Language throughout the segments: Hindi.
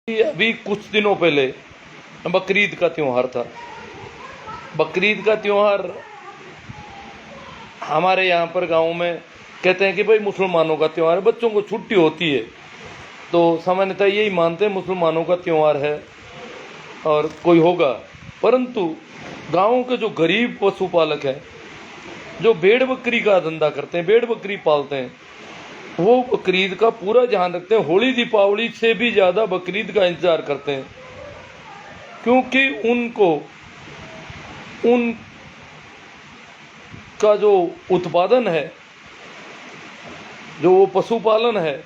अभी कुछ दिनों पहले बकरीद का त्यौहार था। बकरीद का त्यौहार हमारे यहाँ पर गांव में कहते हैं कि भाई मुसलमानों का त्यौहार है, बच्चों को छुट्टी होती है तो सामान्यतः यही मानते हैं मुसलमानों का त्यौहार है और कोई होगा। परंतु गाँव के जो गरीब पशुपालक हैं, जो भेड़ बकरी का धंधा करते हैं, भेड़ बकरी पालते हैं, वो बकरीद का पूरा ध्यान रखते हैं। होली दीपावली से भी ज़्यादा बकरीद का इंतज़ार करते हैं, क्योंकि उनको उनका जो उत्पादन है, जो वो पशुपालन है,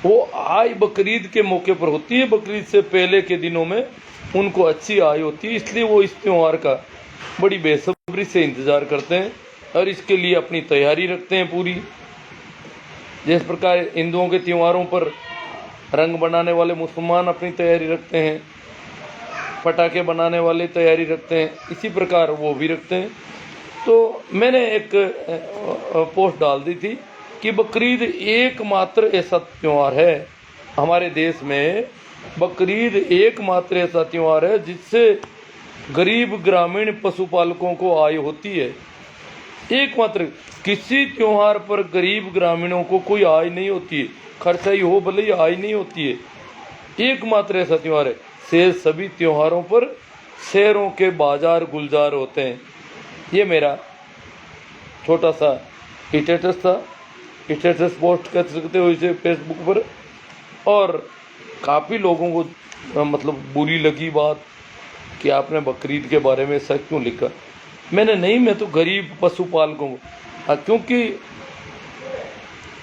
वो आय बकरीद के मौके पर होती है। बकरीद से पहले के दिनों में उनको अच्छी आय होती है, इसलिए वो इस त्यौहार का बड़ी बेसब्री से इंतज़ार करते हैं और इसके लिए अपनी तैयारी रखते हैं पूरी। जिस प्रकार हिंदुओं के त्योहारों पर रंग बनाने वाले मुसलमान अपनी तैयारी रखते हैं, पटाखे बनाने वाले तैयारी रखते हैं, इसी प्रकार वो भी रखते हैं। तो मैंने एक पोस्ट डाल दी थी कि बकरीद एकमात्र ऐसा त्यौहार है हमारे देश में, बकरीद एकमात्र ऐसा त्यौहार है जिससे गरीब ग्रामीण पशुपालकों को आय होती है। एकमात्र, किसी त्योहार पर गरीब ग्रामीणों को कोई आय नहीं होती है, खर्चा ही हो भले ही आय नहीं होती है। एकमात्र ऐसा त्यौहार है। शेष सभी त्योहारों पर शहरों के बाजार गुलजार होते हैं। ये मेरा छोटा सा स्टेटस था, स्टेटस पोस्ट कर सकते हो इसे फेसबुक पर। और काफ़ी लोगों को मतलब बुरी लगी बात कि आपने बकरीद के बारे में ऐसा क्यों लिखा। मैंने नहीं, मैं तो गरीब पशुपालकों को, क्योंकि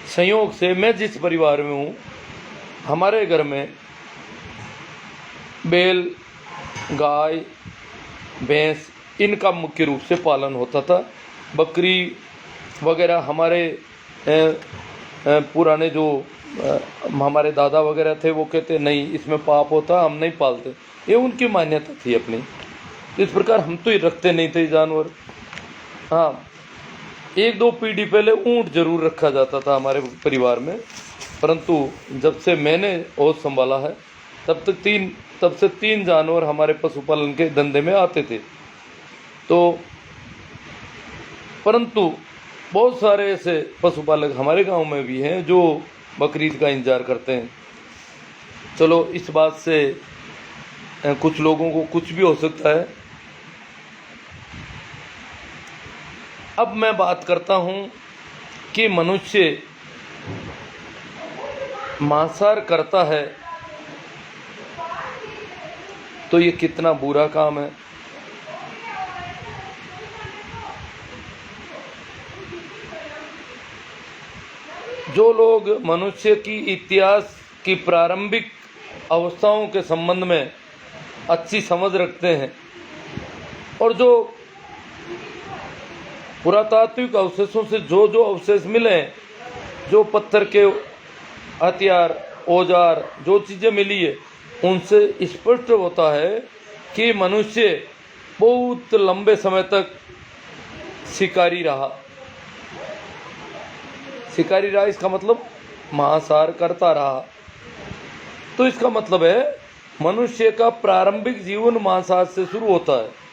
संयोग से मैं जिस परिवार में हूँ, हमारे घर में बैल, गाय, भैंस, इनका मुख्य रूप से पालन होता था। बकरी वगैरह हमारे पुराने जो हमारे दादा वगैरह थे वो कहते नहीं इसमें पाप होता, हम नहीं पालते, ये उनकी मान्यता थी अपनी। इस प्रकार हम तो ये रखते नहीं थे जानवर। हाँ, एक दो पीढ़ी पहले ऊँट जरूर रखा जाता था हमारे परिवार में, परंतु जब से मैंने होश संभाला है तब से तीन जानवर हमारे पशुपालन के धंधे में आते थे। तो परंतु बहुत सारे ऐसे पशुपालक हमारे गांव में भी हैं जो बकरीद का इंतज़ार करते हैं। चलो, इस बात से कुछ लोगों को कुछ भी हो सकता है। अब मैं बात करता हूँ कि मनुष्य मांसाहार करता है तो ये कितना बुरा काम है। जो लोग मनुष्य की इतिहास की प्रारंभिक अवस्थाओं के संबंध में अच्छी समझ रखते हैं और जो पुरातात्विक अवशेषों से जो जो अवशेष मिले हैं, जो पत्थर के हथियार, औजार, जो चीज़ें मिली है, उनसे स्पष्ट होता है कि मनुष्य बहुत लंबे समय तक शिकारी रहा। इसका मतलब मांसाहार करता रहा। तो इसका मतलब है मनुष्य का प्रारंभिक जीवन मांसाहार से शुरू होता है।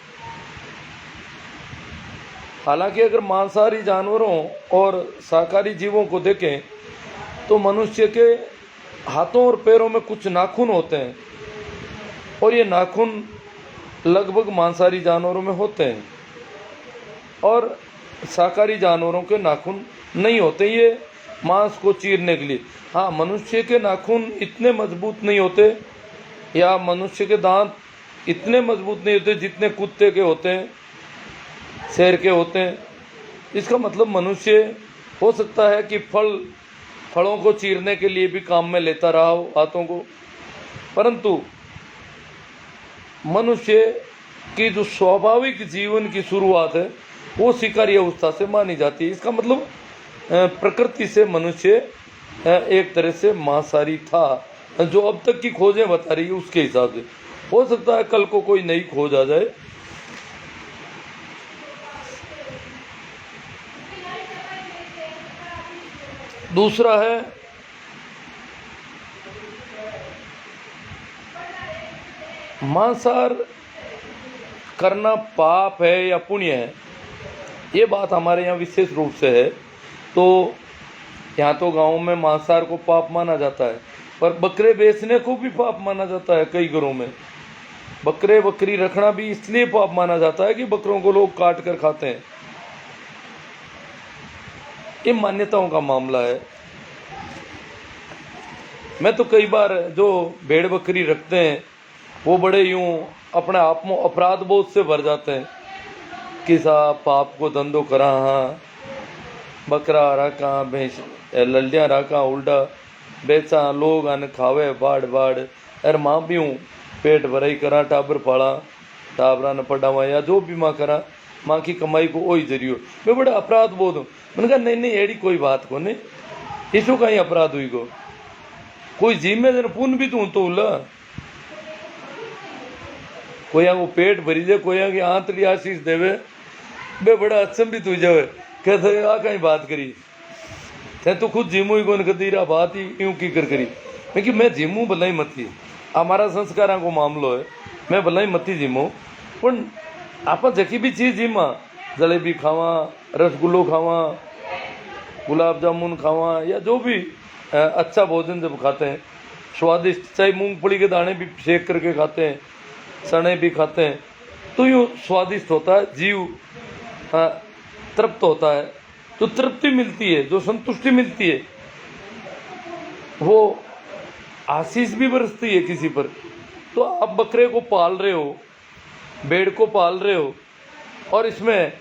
हालांकि अगर मांसाहारी जानवरों और शाकाहारी जीवों को देखें तो मनुष्य के हाथों और पैरों में कुछ नाखून होते हैं और ये नाखून लगभग मांसाहारी जानवरों में होते हैं और शाकाहारी जानवरों के नाखून नहीं होते, ये मांस को चीरने के लिए। हाँ, मनुष्य के नाखून इतने मजबूत नहीं होते या मनुष्य के दांत इतने मजबूत नहीं होते जितने कुत्ते के होते हैं, शेर के होते हैं। इसका मतलब मनुष्य हो सकता है कि फलों को चीरने के लिए भी काम में लेता रहा हो हाथों को, परंतु मनुष्य की जो स्वाभाविक जीवन की शुरुआत है वो शिकारी अवस्था से मानी जाती है। इसका मतलब प्रकृति से मनुष्य एक तरह से मांसाहारी था, जो अब तक की खोजें बता रही है उसके हिसाब से। हो सकता है कल को कोई नई खोज आ जाए। दूसरा है मांसाहार करना पाप है या पुण्य है, ये बात हमारे यहाँ विशेष रूप से है। तो यहाँ तो गाँव में मांसाहार को पाप माना जाता है, पर बकरे बेचने को भी पाप माना जाता है। कई घरों में बकरे बकरी रखना भी इसलिए पाप माना जाता है कि बकरों को लोग काट कर खाते हैं। ये मान्यताओं का मामला है। मैं तो कई बार जो भेड़ बकरी रखते हैं वो बड़े यूं अपने आप में अपराध बोध से भर जाते हैं कि साहब पाप को धंधो करा, हाँ बकरा रखा, भैंस लल्डियाँ रखा, उल्टा बेचा, लोग आने खावे बाड़ बाड़, अरे माँ भी हूँ पेट भराई करा, टाबर पाला, टाबरा ने पढ़ावा या जो भी माँ करा, माँ की कमाई को वही जरियो। मैं बड़ा अपराध बोध हूँ। मैंने कहा नहीं नहीं एड़ी कोई बात को नहीं, इसो कहीं अपराध हुई को कोई जिम्मे दिन पुण्य भी तू तो उल्ला कोई को पेट भरी दे, कोई की आंतली आशीष देवे, बे बड़ा अचंभित हो जावे कहते आ कहीं बात करी थे तो खुद जिमू ही कौन कदीरा बात ही यूं की कर करी। मैं कि मैं जिमू भला ही मती, हमारा संस्कारा को मामलो है, मैं भला ही मती जिमू, पण आप जकी भी चीज़ जिमा, जलेबी खावा, रसगुल्लो खावा, गुलाब जामुन खावा, या जो भी अच्छा भोजन जब खाते हैं स्वादिष्ट, चाहे मूंगफली के दाने भी सेक करके खाते हैं, चने भी खाते हैं, तो यूँ स्वादिष्ट होता है, जीव तृप्त होता है, तो तृप्ति मिलती है, जो संतुष्टि मिलती है, वो आशीष भी बरसती है किसी पर। तो आप बकरे को पाल रहे हो, भेड़ को पाल रहे हो, और इसमें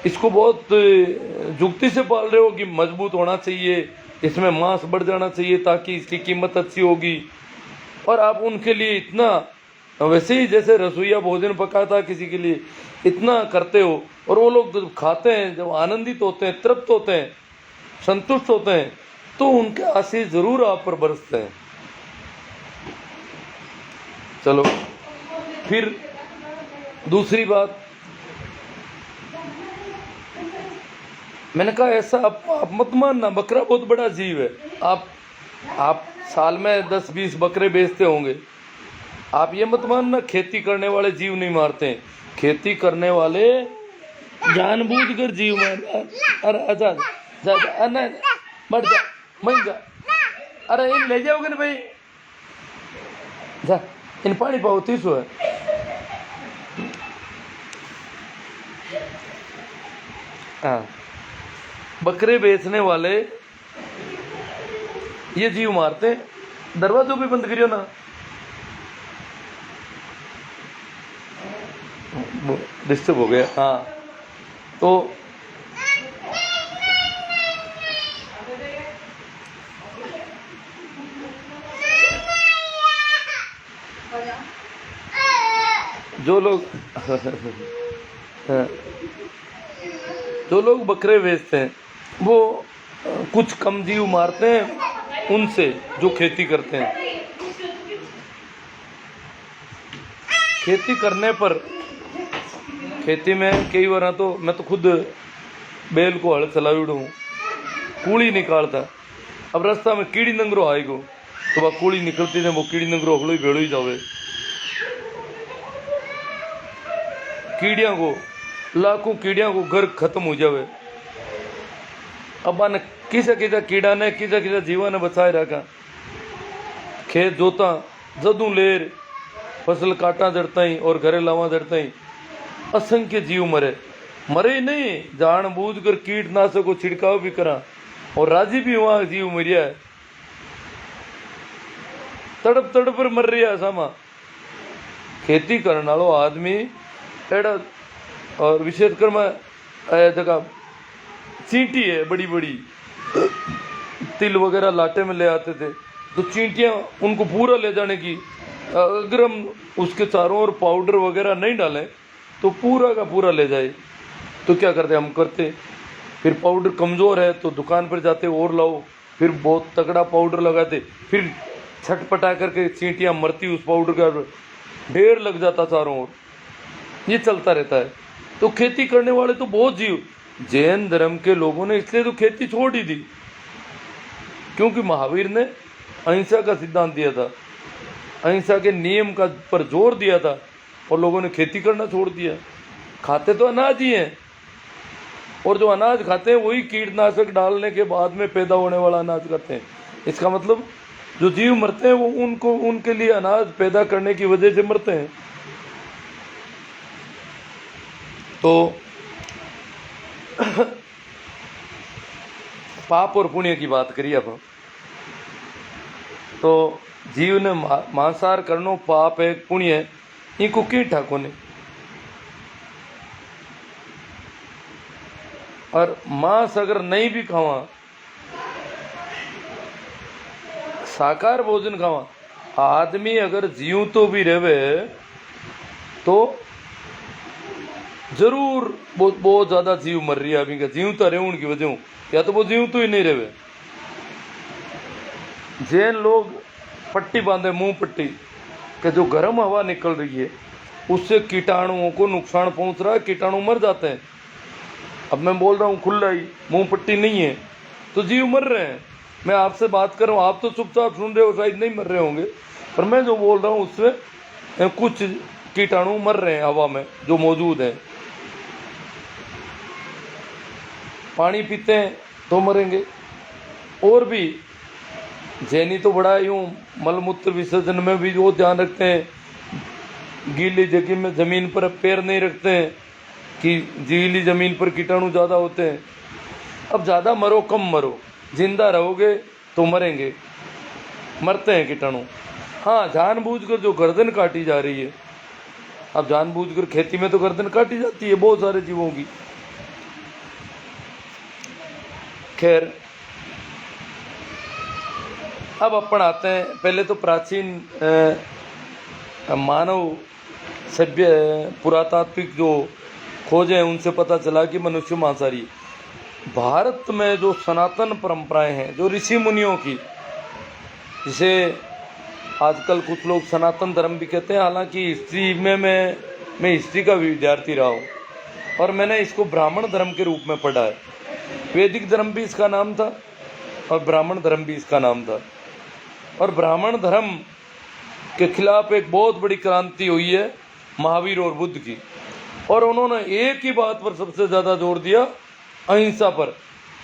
इसको बहुत जुक्ति से पाल रहे हो कि मजबूत होना चाहिए, इसमें मांस बढ़ जाना चाहिए ताकि इसकी कीमत अच्छी होगी, और आप उनके लिए इतना, वैसे ही जैसे रसोईया भोजन पकाता किसी के लिए, इतना करते हो, और वो लोग जब खाते हैं, जब आनंदित होते हैं, तृप्त होते हैं, संतुष्ट होते हैं, तो उनके आशीष जरूर आप पर बरसते हैं। चलो फिर दूसरी बात, मैंने कहा ऐसा आप मत मानना, बकरा बहुत बड़ा जीव है। आप साल में 10-20 बकरे बेचते होंगे, आप ये मत मानना खेती करने वाले जीव नहीं मारते हैं। खेती करने वाले जानबूझकर जीव मार, अरे अच्छा जा मर जा मर जा, अरे इन ले जाओगे ना भाई, जा इन पानी पाओ 30 है। हाँ, बकरे बेचने वाले ये जीव मारते हैं। दरवाजों भी बंद करियो ना, डिस्टर्ब हो गया। हाँ, तो जो लोग बकरे बेचते हैं वो कुछ कम जीव मारते हैं उनसे जो खेती करते हैं। खेती करने पर, खेती में कई बार तो मैं तो खुद बैल को हल चलावी हूँ, कूड़ी निकालता, अब रास्ता में कीड़ी नंगरो आएगो तो वह कूड़ी निकलती है, वो कीड़ी नंगरो हलो ही भेड़ो ही जावे, कीड़ियाँ को लाखों कीड़ियाँ को घर खत्म हो जावे। अब ने किसा किसा कीड़ा ने किसा किसा जीवा ने बचाए रखा, खेत जोता जदू लेर फसल काटा जड़ता ही और घरे लावा जड़ता ही असंख्य जीव मरे ही नहीं, जानबूझ कर कीटनाशक को छिड़काव भी करा और राजी भी हुआ, जीव मरिया है, तड़प तड़प पर मर रहा है सामा। खेती करने वालों आदमी एड़ा, और विशेषकर मैं जगह चींटी है बड़ी बड़ी, तिल वगैरह लाटे में ले आते थे, तो चींटियाँ उनको पूरा ले जाने की, अगर हम उसके चारों ओर पाउडर वगैरह नहीं डालें तो पूरा का पूरा ले जाए, तो क्या करते हम करते, फिर पाउडर कमज़ोर है तो दुकान पर जाते और लाओ, फिर बहुत तगड़ा पाउडर लगाते, फिर छटपटा करके चींटियाँ मरती, उस पाउडर का ढेर लग जाता चारों ओर, ये चलता रहता है। तो खेती करने वाले तो बहुत जीव, जैन धर्म के लोगों ने इसलिए तो खेती छोड़ ही दी, क्योंकि महावीर ने अहिंसा का सिद्धांत दिया था अहिंसा के नियम का पर जोर दिया था और लोगों ने खेती करना छोड़ दिया। खाते तो अनाज ही हैं, और जो अनाज खाते हैं वही कीटनाशक डालने के बाद में पैदा होने वाला अनाज खाते हैं। इसका मतलब जो जीव मरते हैं वो उनको उनके लिए अनाज पैदा करने की वजह से मरते हैं। तो पाप और पुण्य की बात करिए अब। तो जीव ने मांसाहार करनो पाप है पुण्य है, इनको की ठाको ने। और मांस अगर नहीं भी खावा, साकार भोजन खावा, आदमी अगर जीव तो भी रहे तो जरूर बहुत ज्यादा जीव मर रही है अभी का। जीव तो रहे उनकी वजह, या तो वो जीव तो ही नहीं रहे। जैन लोग पट्टी बांधे, मुंह पट्टी, कि जो गर्म हवा निकल रही है उससे कीटाणुओं को नुकसान पहुंच रहा है, कीटाणु मर जाते हैं। अब मैं बोल रहा हूँ खुला ही, मुंह पट्टी नहीं है तो जीव मर रहे हैं। मैं आपसे बात कर रहा हूँ, आप तो चुपचाप सुन रहे हो, शायद नहीं मर रहे होंगे, पर मैं जो बोल रहा हूँ उससे कुछ कीटाणु मर रहे हैं हवा में जो मौजूद हैं। पानी पीते हैं तो मरेंगे। और भी जैनी तो बड़ा यूँ मलमूत्र विसर्जन में भी वो ध्यान रखते हैं, गीली जगह में ज़मीन पर पैर नहीं रखते हैं कि गीली ज़मीन पर कीटाणु ज़्यादा होते हैं। अब ज़्यादा मरो कम मरो, जिंदा रहोगे तो मरेंगे, मरते हैं कीटाणु। हाँ, जानबूझकर जो गर्दन काटी जा रही है, अब जानबूझकर खेती में तो गर्दन काटी जाती है बहुत सारे जीवों की। खैर, अब अपन आते हैं, पहले तो प्राचीन मानव सभ्य पुरातात्विक जो खोज हैं उनसे पता चला कि मनुष्य मांसाहारी। भारत में जो सनातन परंपराएं हैं जो ऋषि मुनियों की, जिसे आजकल कुछ लोग सनातन धर्म भी कहते हैं, हालांकि हिस्ट्री में मैं हिस्ट्री का विद्यार्थी रहा हूँ और मैंने इसको ब्राह्मण धर्म के रूप में पढ़ा है। वैदिक धर्म भी इसका नाम था और ब्राह्मण धर्म भी इसका नाम था। और ब्राह्मण धर्म के खिलाफ एक बहुत बड़ी क्रांति हुई है महावीर और बुद्ध की, और उन्होंने एक ही बात पर सबसे ज़्यादा जोर दिया, अहिंसा पर।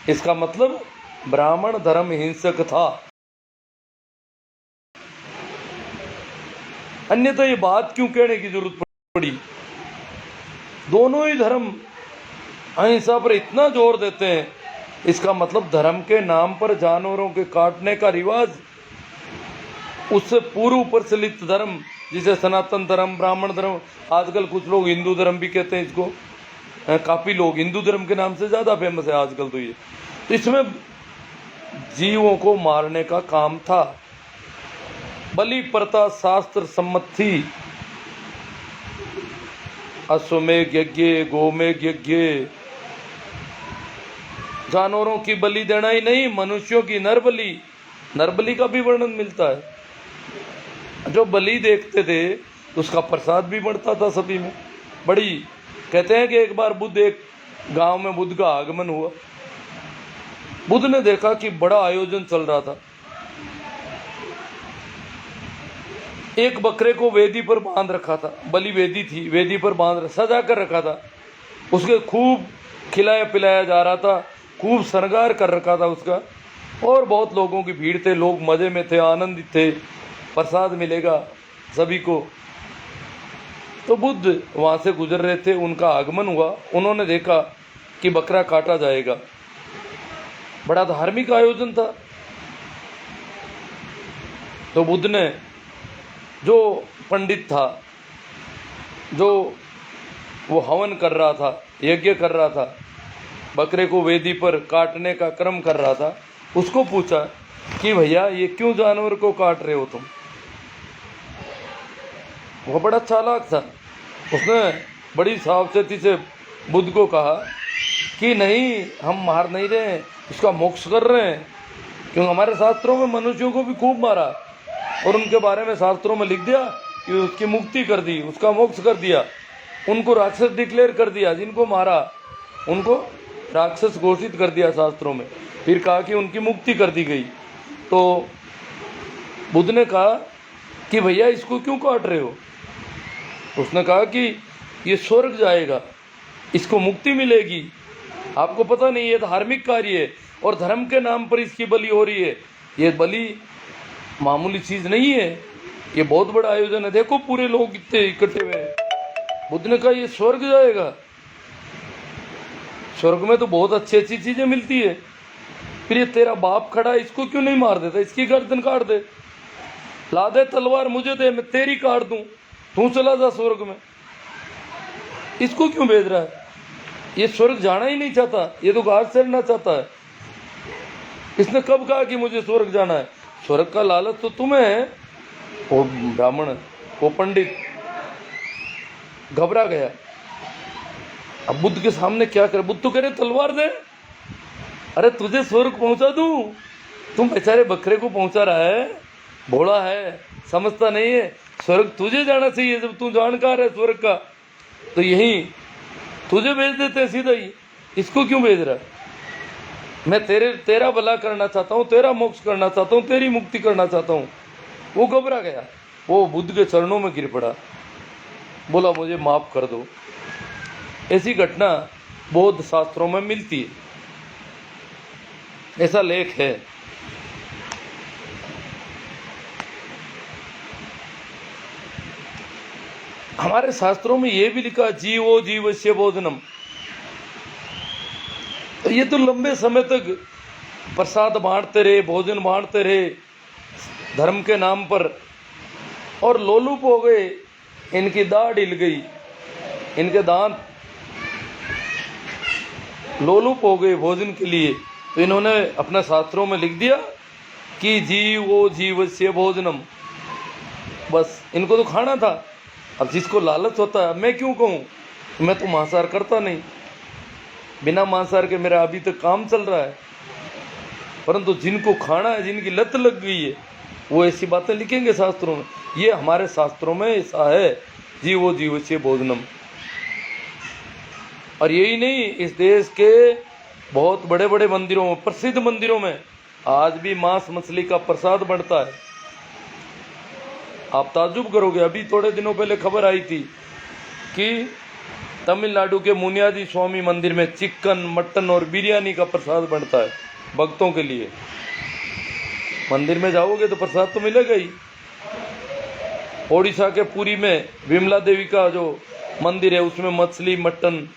इसका मतलब ब्राह्मण धर्म हिंसक था, अन्यथा ये बात क्यों कहने की जरूरत पड़ी। दोनों ही धर्म अहिंसा पर इतना जोर देते हैं, इसका मतलब धर्म के नाम पर जानवरों के काटने का रिवाज, उससे पूर्व प्रचलित धर्म जिसे सनातन धर्म, ब्राह्मण धर्म, आजकल कुछ लोग हिंदू धर्म भी कहते हैं इसको, काफ़ी लोग हिंदू धर्म के नाम से ज़्यादा फेमस है आजकल तो ये। तो इसमें जीवों को मारने का काम था। बलि प्रथा शास्त्र सम्मत थी। अश्वमेघ यज्ञ, गोमेघ यज्ञ, जानवरों की बलि देना ही नहीं, मनुष्यों की नरबली का भी वर्णन मिलता है। जो बलि देखते थे उसका प्रसाद भी बढ़ता था सभी में। बड़ी कहते हैं कि एक बार बुद्ध, एक गांव में बुद्ध का आगमन हुआ। बुद्ध ने देखा कि बड़ा आयोजन चल रहा था। एक बकरे को वेदी पर बांध रखा था, बलि वेदी थी, वेदी पर सजा कर रखा था। उसके खूब खिलाया पिलाया जा रहा था, खूब श्रृंगार कर रखा था उसका, और बहुत लोगों की भीड़ थे, लोग मजे में थे, आनंदित थे, प्रसाद मिलेगा सभी को। तो बुद्ध वहाँ से गुजर रहे थे, उनका आगमन हुआ। उन्होंने देखा कि बकरा काटा जाएगा। बड़ा धार्मिक आयोजन था। तो बुद्ध ने, जो पंडित था, जो वो हवन कर रहा था, यज्ञ कर रहा था, बकरे को वेदी पर काटने का क्रम कर रहा था, उसको पूछा कि भैया ये क्यों जानवर को काट रहे हो तुम। वो बड़ा चालाक था, उसने बड़ी सावधानी से बुद्ध को कहा कि नहीं, हम मार नहीं रहे हैं, उसका मोक्ष कर रहे हैं। क्योंकि हमारे शास्त्रों में मनुष्यों को भी खूब मारा और उनके बारे में शास्त्रों में लिख दिया कि उसकी मुक्ति कर दी, उसका मोक्ष कर दिया, उनको राक्षस डिक्लेयर कर दिया, जिनको मारा उनको राक्षस घोषित कर दिया शास्त्रों में। फिर कहा कि उनकी मुक्ति कर दी गई। तो बुद्ध ने कहा कि भैया इसको क्यों काट रहे हो। उसने कहा कि ये स्वर्ग जाएगा, इसको मुक्ति मिलेगी, आपको पता नहीं, ये धार्मिक कार्य है और धर्म के नाम पर इसकी बलि हो रही है। ये बलि मामूली चीज नहीं है, ये बहुत बड़ा आयोजन है, देखो पूरे लोग इतने इकट्ठे हुए हैं। बुद्ध ने कहा ये स्वर्ग जाएगा, स्वर्ग में तो बहुत अच्छी अच्छी चीजें मिलती है, फिर ये तेरा बाप खड़ा है, इसको क्यों नहीं मार देता, इसकी गर्दन काट दे, ला दे तलवार मुझे दे, मैं तेरी काट दूं, तू चला जा स्वर्ग में, इसको क्यों भेज रहा है। ये स्वर्ग जाना ही नहीं चाहता, ये तो घास चढ़ना चाहता है। इसने कब कहा कि मुझे स्वर्ग जाना है, स्वर्ग का लालच तो तुम्हें है। वो ब्राह्मण, वो पंडित घबरा गया। अब बुद्ध के सामने क्या करे, बुद्ध तो कह रहे तलवार दे, अरे तुझे स्वर्ग पहुंचा दूं, तुम बेचारे बकरे को पहुंचा रहा है, भोला है, समझता नहीं है, स्वर्ग तुझे जाना चाहिए, जब तू जानकार है स्वर्ग का, तो यही तुझे भेज देते हैं सीधा ही, इसको क्यों भेज रहा है। मैं तेरा भला करना चाहता हूँ, तेरा मोक्ष करना चाहता हूँ, तेरी मुक्ति करना चाहता हूँ। वो घबरा गया, वो बुद्ध के चरणों में गिर पड़ा, बोला मुझे माफ कर दो। ऐसी घटना बौद्ध शास्त्रों में मिलती है, ऐसा लेख है। हमारे शास्त्रों में यह भी लिखा जीवो जीवस्य भोजनम। ये तो लंबे समय तक प्रसाद बांटते रहे, भोजन बांटते रहे धर्म के नाम पर, और लोलुप हो गए, इनकी दाढ़ हिल गई, इनके दांत लोलुप हो गए भोजन के लिए, तो इन्होंने अपने शास्त्रों में लिख दिया कि जीवो जीवस्य भोजनम। बस इनको तो खाना था। अब जिसको लालच होता है, मैं क्यों कहूँ, मैं तो मांसाहार करता नहीं, बिना मांसाहार के मेरा अभी तक काम चल रहा है, परंतु जिनको खाना है, जिनकी लत लग गई है, वो ऐसी बातें लिखेंगे शास्त्रों में। ये हमारे शास्त्रों में ऐसा है, जीवो जीवस्य भोजनम। और यही नहीं, इस देश के बहुत बड़े बड़े मंदिरों में, प्रसिद्ध मंदिरों में आज भी मांस मछली का प्रसाद बढ़ता है। आप ताज्जुब करोगे, अभी थोड़े दिनों पहले खबर आई थी कि तमिलनाडु के मुनियादी स्वामी मंदिर में चिकन, मटन और बिरयानी का प्रसाद बनता है भक्तों के लिए। मंदिर में जाओगे तो प्रसाद तो मिलेगा ही। ओडिशा के पुरी में विमला देवी का जो मंदिर है, उसमें मछली, मटन।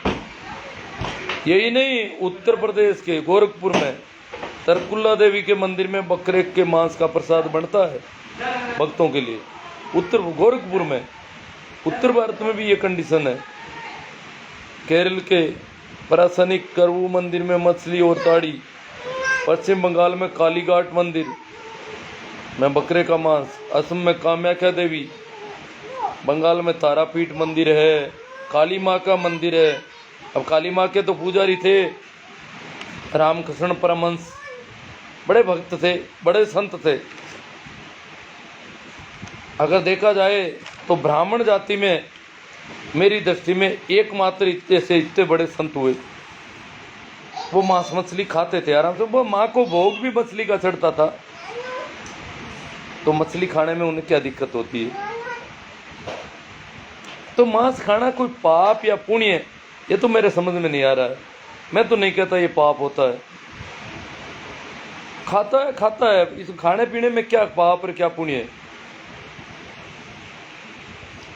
यही नहीं, उत्तर प्रदेश के गोरखपुर में तरकुल्ला देवी के मंदिर में बकरे के मांस का प्रसाद बनता है भक्तों के लिए। उत्तर गोरखपुर में, उत्तर भारत में भी ये कंडीशन है। केरल के परासनिक करवू मंदिर में मछली और ताड़ी, पश्चिम बंगाल में कालीघाट मंदिर में बकरे का मांस, असम में कामाख्या देवी, बंगाल में तारापीठ मंदिर है, काली माँ का मंदिर है। अब काली माँ के तो पुजारी थे रामकृष्ण परमहंस, बड़े भक्त थे, बड़े संत थे। अगर देखा जाए तो ब्राह्मण जाति में मेरी दृष्टि में एकमात्र इतने बड़े संत हुए, वो मांस मछली खाते थे आराम से। वो माँ को भोग भी मछली का चढ़ता था, तो मछली खाने में उन्हें क्या दिक्कत होती है। तो मांस खाना कोई पाप या पुण्य है, ये तो मेरे समझ में नहीं आ रहा है। मैं तो नहीं कहता ये पाप होता है, खाता है खाता है, इस खाने पीने में क्या पाप और क्या पुण्य है।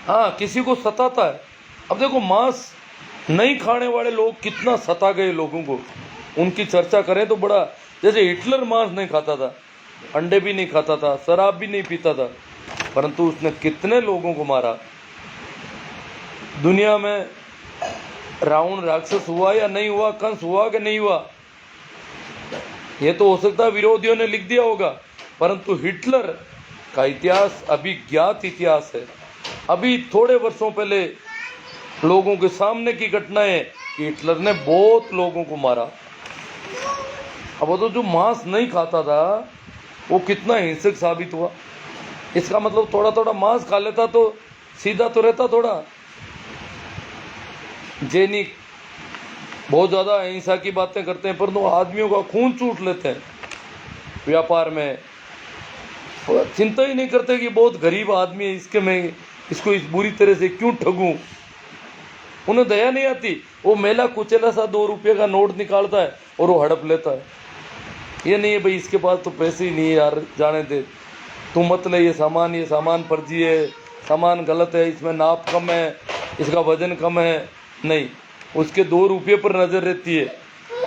हाँ, किसी को सताता है। अब देखो, मांस नहीं खाने वाले लोग कितना सता गए लोगों को, उनकी चर्चा करें तो बड़ा, जैसे हिटलर मांस नहीं खाता था, अंडे भी नहीं खाता था, शराब भी नहीं पीता था, परंतु उसने कितने लोगों को मारा। दुनिया में रावण राक्षस हुआ या नहीं हुआ, कंस हुआ कि नहीं हुआ, ये तो हो सकता है विरोधियों ने लिख दिया होगा, परंतु हिटलर का इतिहास अभी ज्ञात इतिहास है। अभी थोड़े वर्षों पहले लोगों के सामने की घटनाएं कि हिटलर ने बहुत लोगों को मारा। अब वो तो जो मांस नहीं खाता था वो कितना हिंसक साबित हुआ। इसका मतलब थोड़ा थोड़ा मांस खा लेता तो सीधा तो रहता थोड़ा। जैनिक बहुत ज़्यादा अहिंसा की बातें करते हैं, परंतु आदमियों का खून चूट लेते हैं व्यापार में, चिंता ही नहीं करते कि बहुत गरीब आदमी है, इसके मैं इसको इस बुरी तरह से क्यों ठगूं। उन्हें दया नहीं आती। वो मेला कुचेला सा 2 रुपये का नोट निकालता है और वो हड़प लेता है। ये नहीं है भाई इसके पास तो पैसे ही नहीं है यार, जाने दे, तू मत ले ये सामान फर्जी है, सामान गलत है, इसमें नाप कम है, इसका वजन कम है। नहीं, उसके 2 रुपये पर नज़र रहती है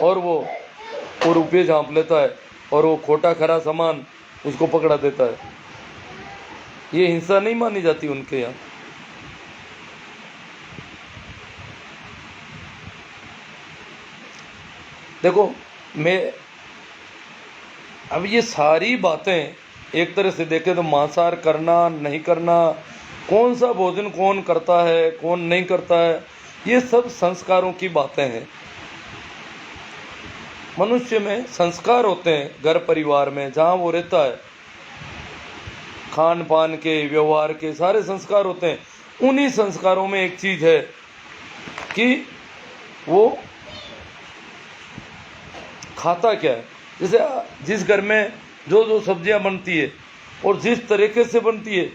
और वो रुपये झाँप लेता है और वो खोटा खरा सामान उसको पकड़ा देता है। ये हिंसा नहीं मानी जाती उनके यहाँ। देखो मैं अब ये सारी बातें एक तरह से देखें तो मांसाहार करना नहीं करना, कौन सा भोजन कौन करता है कौन नहीं करता है, ये सब संस्कारों की बातें हैं। मनुष्य में संस्कार होते हैं घर परिवार में, जहाँ वो रहता है, खान पान के व्यवहार के सारे संस्कार होते हैं। उन्हीं संस्कारों में एक चीज़ है कि वो खाता क्या है। जैसे जिस घर में जो सब्जियां बनती है और जिस तरीके से बनती है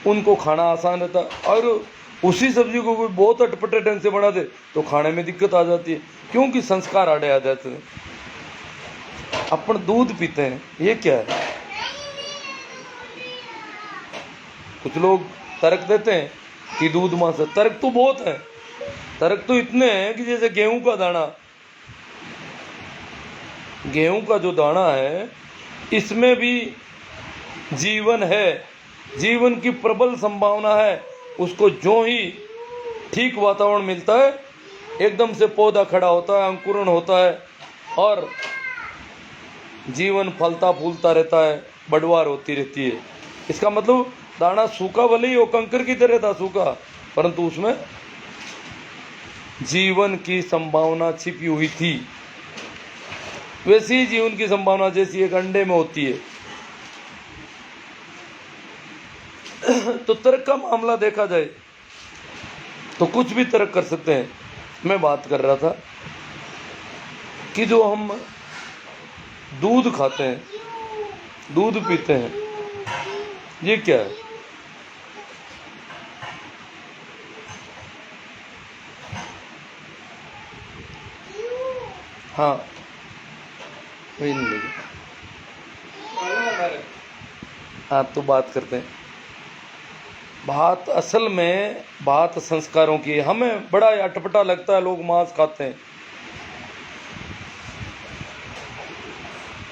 उनको खाना आसान रहता है, और उसी सब्जी को कोई बहुत अटपटे ढंग से बना दे तो खाने में दिक्कत आ जाती है, क्योंकि संस्कार आड़े आ जाते हैं। अपन दूध पीते हैं, ये क्या है? कुछ लोग तर्क देते हैं कि दूध मांस है। तर्क तो बहुत है, तर्क तो इतने हैं कि जैसे गेहूं का दाना, गेहूं का जो दाना है इसमें भी जीवन है, जीवन की प्रबल संभावना है। उसको जो ही ठीक वातावरण मिलता है एकदम से पौधा खड़ा होता है, अंकुरण होता है और जीवन फलता फूलता रहता है, बढ़वार होती रहती है। इसका मतलब दाना सूखा भले ही वो कंकर की तरह था सूखा, परंतु उसमें जीवन की संभावना छिपी हुई थी। वैसी ही जीवन की संभावना जैसी एक अंडे में होती है। तो तर्क का मामला देखा जाए तो कुछ भी तर्क कर सकते हैं। मैं बात कर रहा था कि जो हम दूध खाते हैं, दूध पीते हैं, ये क्या है? हाँ वही नहीं लगे। हाँ तो बात करते हैं। बात असल में बात संस्कारों की है। हमें बड़ा अटपटा लगता है लोग मांस खाते हैं,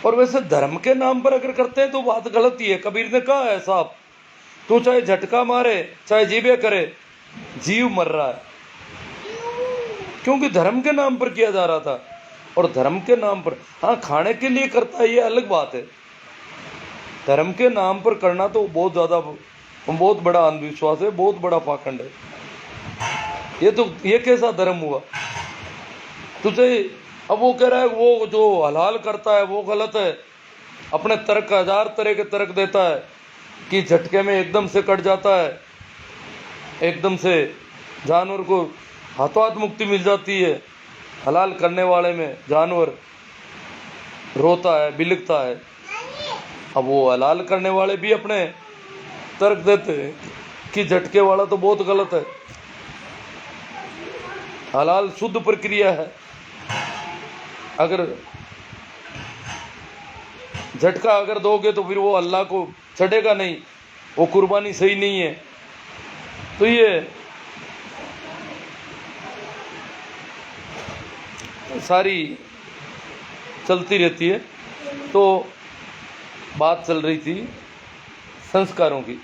और वैसे धर्म के नाम पर अगर करते हैं तो बात गलत ही है। कबीर ने कहा है साहब, तू चाहे झटका मारे चाहे जीवे करे, जीव मर रहा है, क्योंकि धर्म के नाम पर किया जा रहा था। और धर्म के नाम पर, हाँ खाने के लिए करता है ये अलग बात है। धर्म के नाम पर करना तो बहुत बड़ा अंधविश्वास है, बहुत बड़ा पाखंड है। ये कैसा धर्म हुआ? तुझे अब वो कह रहा है वो जो हलाल करता है वो गलत है, अपने तर्क 1000 तरह के तर्क देता है कि झटके में एकदम से कट जाता है, एकदम से जानवर को हाथों हाथ मुक्ति मिल जाती है। हलाल करने वाले में जानवर रोता है, बिलखता है। अब वो हलाल करने वाले भी अपने तर्क देते हैं कि झटके वाला तो बहुत गलत है, हलाल शुद्ध प्रक्रिया है, अगर झटका अगर दोगे तो फिर वो अल्लाह को चढ़ेगा नहीं, वो कुर्बानी सही नहीं है। तो ये सारी चलती रहती है। तो बात चल रही थी संस्कारों की।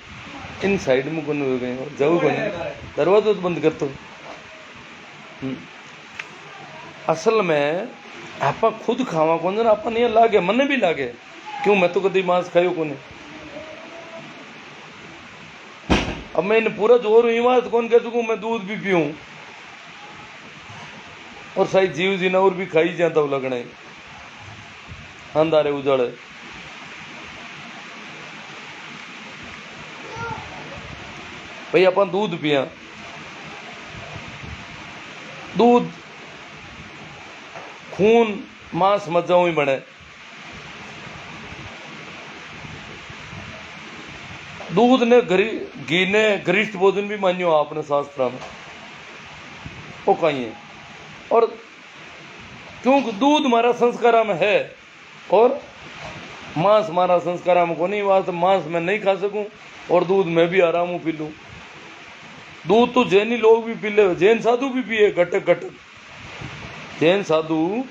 इन साइड में कौन हो गए जाऊ कौन, दरवाजा तो बंद कर दो। असल में आप खुद खावा कौन जन, आप नहीं लागे, मन भी लागे क्यों, मैं तो कभी मांस खायो कौन। अब मैं इन पूरा जोर हुई बात कौन कह सकूँ, मैं दूध भी पीऊँ और सही जीव जिनावर भी खाई जाता हूँ लगना है, अंधारे उजाड़े। भाई अपन दूध पिया, दूध खून मांस मज्जाओं ही बने। दूध ने घी ने गरिष्ठ भोजन भी मान्यो आपने शास्त्र में, वो कहीं है। और क्योंकि दूध हमारा संस्कार में है और मांस हमारा संस्कार में को नहीं, वास्ते मांस मैं नहीं खा सकूं और दूध मैं भी आराम हूं पी लूं। दूध तो जैनी लोग भी पी ले, जैन साधु भी पिए घटक घटक। जैन साधु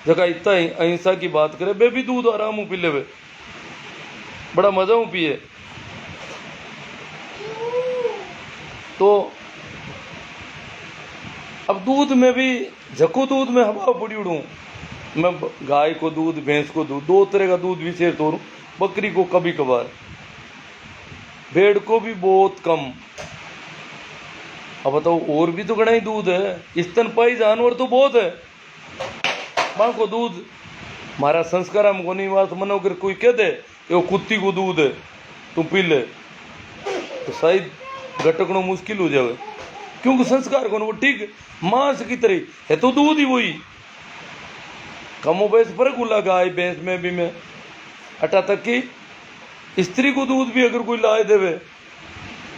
जगह इतना अहिंसा की बात करे, वे भी दूध आराम हूं पी ले, बड़ा मजा हूं पिए। तो अब दूध में भी झको दूध में हवा पड़ी उड़ू, मैं गाय को दूध भैंस को दूध, दो तरह का दूध विशेष तोड़ू, बकरी को कभी कभार, भेड़ को भी बहुत कम। अब बताओ और भी तो घना ही दूध है, स्तनपाई जानवर तो बहुत है, मां को दूध हमारा संस्कार हमको नहीं। बात मनो कर कोई कह दे वो कुत्ती को दूध है तुम पी ले, तो शायद घटकना मुश्किल हो जाए, क्योंकि संस्कार को वो ठीक मांस की तरह है तो दूध ही वही। कमो बेस फर्क उला गाय भैंस में भी में अटा तक की स्त्री को दूध भी अगर कोई लाए देवे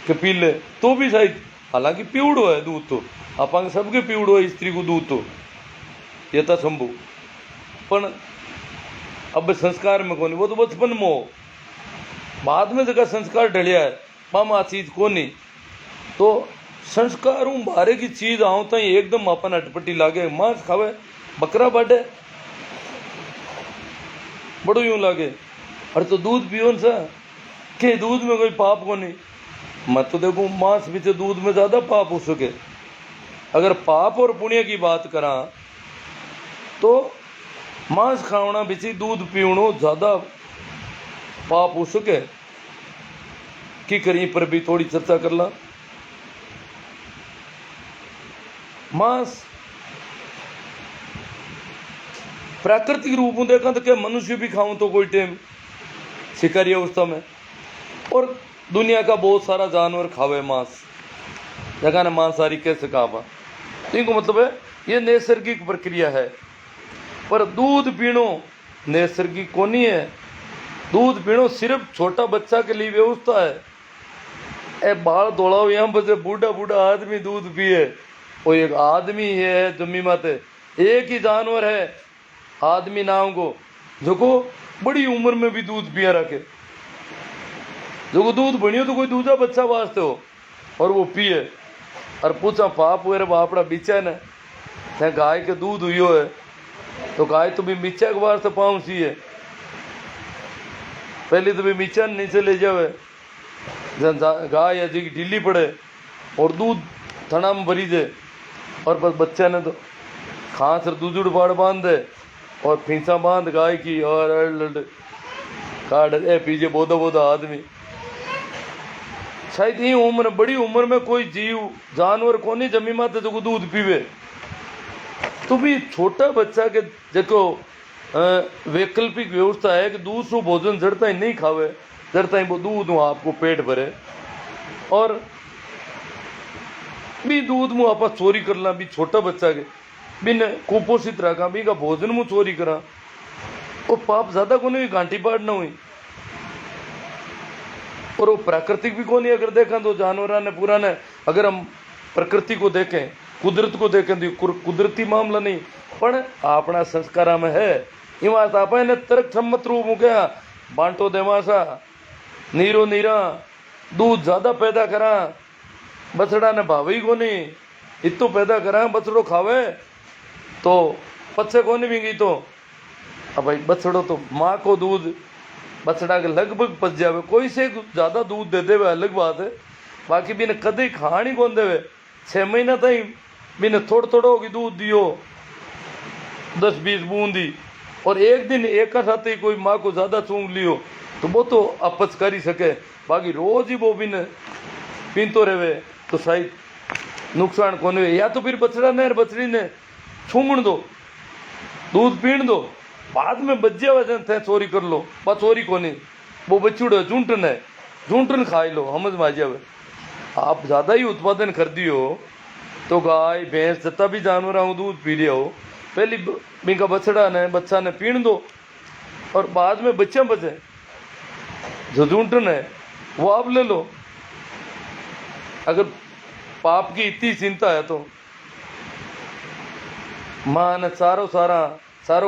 कि पी ले तो भी शायद, हालांकि पीवड़ो है दूध तो आप सबके पीवड़ो है, स्त्री को दूध तो यथा संभव, पर अब संस्कार में कोनी, वो तो बचपन में हो, बाद में जगह संस्कार ढलिया है मामा चीज कोनी। तो संस्कार हूँ बारे की चीज आऊं तो एकदम अपन अटपटी लागे, मांस खावे बकरा बाटे बड़ो यूं लागे, अरे तो दूध पियो सा के दूध में कोई पाप को नहीं। मैं तो देखूं मांस भी तो दूध में ज्यादा पाप हो सके। अगर पाप और पुण्य की बात करा तो मांस खावना बिची दूध पीवणो ज्यादा पाप हो सके की करी, पर भी थोड़ी चर्चा कर ला। मांस प्राकृतिक रूप में देखा तो क्या मनुष्य भी खाऊं तो कोई टाइम शिकारी अवस्था में, और दुनिया का बहुत सारा जानवर खावे मांस, जगह ने मांसाहारी कैसे कहा, इनको मतलब है ये नैसर्गिक प्रक्रिया है। पर दूध पीणो नैसर्गिक को नहीं है, दूध पीणो सिर्फ छोटा बच्चा के लिए व्यवस्था है। ए बाल दौड़ाओ यहाँ पर बूढ़ा बूढ़ा आदमी दूध पिए, वो एक आदमी है जमी माते, एक ही जानवर है आदमी नाम को जो को बड़ी उम्र में भी दूध पिया रखे, जो को दूध बनियो तो कोई दूसरा बच्चा वास्ते हो और वो पिए। और पूछा पाप हुए रे बापड़ा बिचा ने गाय के दूध हुई है तो गाय तो भी मिचा के वास्ते पाँव सी है, पहले तो भी मिचा नीचे ले जावे, गाय या जी ढीली पड़े और दूध थना में भरी जाए, और बस बच्चा ने तो खांस दूध बाड़ बांध दे और फीसा बांध गाय की और काट ए पीछे बोधा बोधा आदमी। शायद ये उम्र बड़ी उम्र में कोई जीव जानवर को नहीं जमी माते जो दूध पीवे, तो भी छोटा बच्चा के देखो वैकल्पिक व्यवस्था है कि दूसरो भोजन जड़ता ही नहीं खावे, जड़ता ही वो दूध में आपको पेट भरे, और भी दूध में आप चोरी करना भी छोटा बच्चा के बिन कुपोषित रखा भी का भोजन में चोरी करा, वो पाप ज्यादा को नहीं घाटी पाड़ ना हुई, और वो प्राकृतिक भी को नहीं। अगर देखा तो जानवर ने पूरा ने, अगर हम प्रकृति को देखें कुदरत को देखें तो कुदरती मामला नहीं, पर अपना संस्कार में है ये बात आप तर्क सम्मत रूप में क्या बांटो देवासा नीरो नीरा दूध ज्यादा पैदा करा, बछड़ा ने भावी को नहीं इतो पैदा करा, बछड़ो खावे तो पच्चे को नहीं भी तो अब भाई बछड़ो तो माँ को दूध बछड़ा के लगभग पच जावे, कोई से ज्यादा दूध दे देवे अलग बात है, बाकी बिन कदे खानी कौन देवे, 6 महीना तक बिन थोड़ा थोड़ा होगी दूध दियो 10-20 बूंदी, और एक दिन एक साथ ही कोई माँ को ज्यादा चूंग लियो तो वो तो अपच कर ही सके, बाकी रोज ही वो बिन पीनतो रहे तो शायद नुकसान कौन है। या तो फिर बछड़ा ने बछड़ी ने छूंगण दो दूध पीण दो, बाद में बज्जे वजन थे चोरी कर लो, बा चोरी को नहीं, वो बच्चुड़ झूंटन है झूंटन खाई लो, समझ में आ जावे। आप ज़्यादा ही उत्पादन कर दियो तो गाय भैंस जितना भी जानवर हो दूध पी लिया हो, पहली बिका बछड़ा ने बच्चा ने पीण दो, और बाद में बच्चे बचे जो झूंटन है वो आप ले लो। अगर पाप की इतनी चिंता है तो माँ ने सारो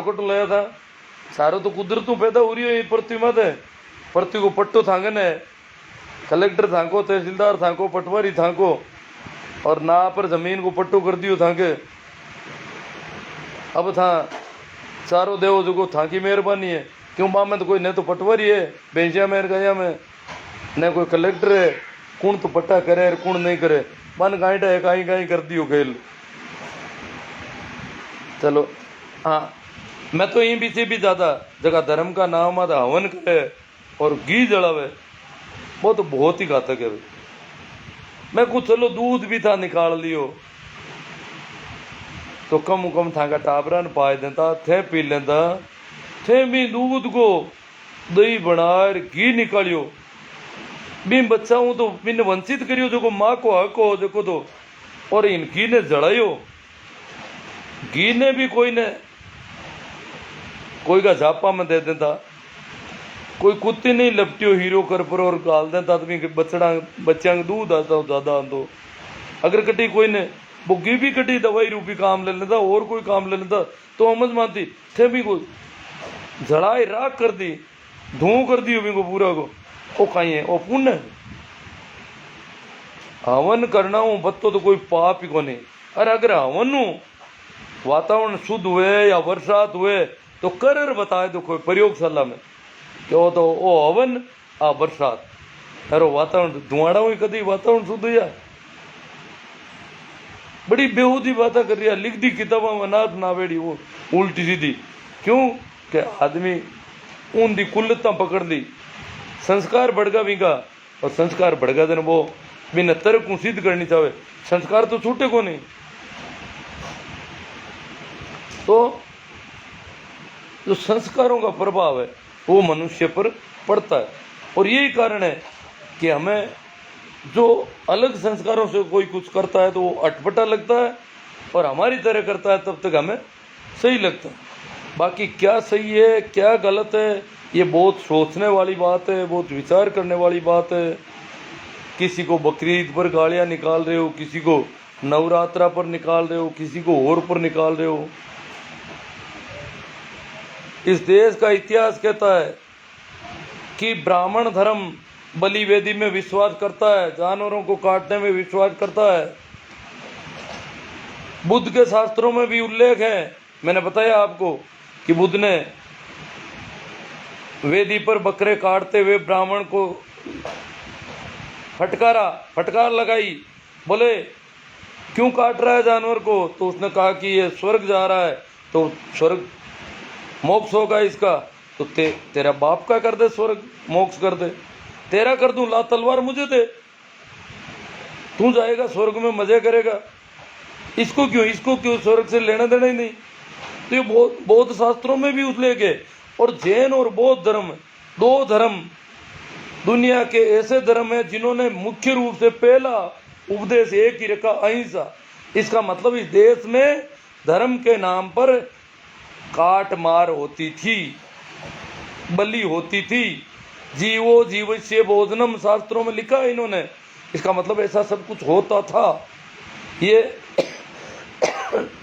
कटो लाया था। सारो तो कुदरतों पैदा हो रही है पृथ्वी मत है। पृथ्वी को पट्टो थांगन है, कलेक्टर थांको, तहसीलदार थांको, पटवारी थांको, और ना पर जमीन को पट्टो कर दियो थांके। अब था चारों देव जो था की मेहरबानी है, क्यों माँ में तो कोई न तो पटवारी है बेंजिया मेहर गया में, न कोई कलेक्टर है, कौन तो पट्टा करे और कौन नहीं करे। मन गाइडा है कहीं कहीं कर दियो खेल। चलो हाँ, मैं तो यहीं पीछे भी ज़्यादा जगह धर्म का नाम आता हवन करे और घी जलावे, वो तो बहुत ही घातक है भाई। मैं कुछ चलो दूध भी था निकाल लियो तो कम था का टाबरा पाए देता थे, पी लेता थे भी दूध को दही बनार घी निकालियो भी बच्चा हूं तो बिन वंचित करियो जो को माँ को हक हो जो तो, और इन घी ने जड़ायो। घी ने भी कोई का झापा में दे देता, कोई कुत्ती नहीं लपटियो हीरो कर पर और गाल देता तो बच्चा दूध आता ज्यादा तो। अगर कटी कोई ने वो घी भी कटी दवाई रूपी काम ले लेता और कोई काम ले लेता तो हमज मानती थे भी को जड़ाई राख कर दी, धुआं कर दी को पूरा को, वो कहीं है वो पुण्य। हवन करना हूं बत्तो तो कोई पाप ही को नहीं। अरे अगर हवन वातावरण शुद्ध हुए या बरसात हुए तो कर बताए तो कोई प्रयोगशाला में क्यों तो ओ हवन आ बरसात, अरे वातावरण धुआड़ा हुई कभी वातावरण शुद्ध हुआ। बड़ी बेहूदी बातें कर रही है, लिख दी किताबों में नाथ नावेड़ी वो उल्टी सीधी। क्यों कि आदमी ऊंधी कुल्लता पकड़ ली, संस्कार बढ़गा बिका, और संस्कार बढ़गा देने वो बिना तर्क को सिद्ध करनी चाहे, संस्कार तो छूटे को नहीं। तो जो संस्कारों का प्रभाव है वो मनुष्य पर पड़ता है, और यही कारण है कि हमें जो अलग संस्कारों से कोई कुछ करता है तो वो अटपटा लगता है, और हमारी तरह करता है तब तक हमें सही लगता है। बाकी क्या सही है क्या गलत है ये बहुत सोचने वाली बात है, बहुत विचार करने वाली बात है। किसी को बकरीद पर गालियाँ निकाल रहे हो, किसी को नवरात्रा पर निकाल रहे हो, किसी को और पर निकाल रहे हो। इस देश का इतिहास कहता है कि ब्राह्मण धर्म बलि वेदी में विश्वास करता है, जानवरों को काटने में विश्वास करता है। बुद्ध के शास्त्रों में भी उल्लेख है, मैंने बताया आपको कि बुद्ध ने वेदी पर बकरे काटते हुए ब्राह्मण को फटकार लगाई, बोले क्यों काट रहा है जानवर को, तो उसने कहा कि ये स्वर्ग जा रहा है तो स्वर्ग मोक्ष होगा इसका, तो तेरा बाप का कर दे, स्वर्ग मोक्ष कर दे, तेरा कर दूं, ला तलवार मुझे दे, तू जाएगा स्वर्ग में मजे करेगा, इसको क्यों स्वर्ग से लेना देना ही नहीं। तो ये बौद्ध शास्त्रों में भी उल्लेख है। और जैन और बौद्ध धर्म, दो धर्म दुनिया के ऐसे धर्म है जिन्होंने मुख्य रूप से पहला उपदेश एक ही रखा, अहिंसा। इसका मतलब इस देश में धर्म के नाम पर काट मार होती थी, बलि होती थी, जीवो जीवस्य भोजनम शास्त्रों में लिखा है इन्होंने। इसका मतलब ऐसा सब कुछ होता था। ये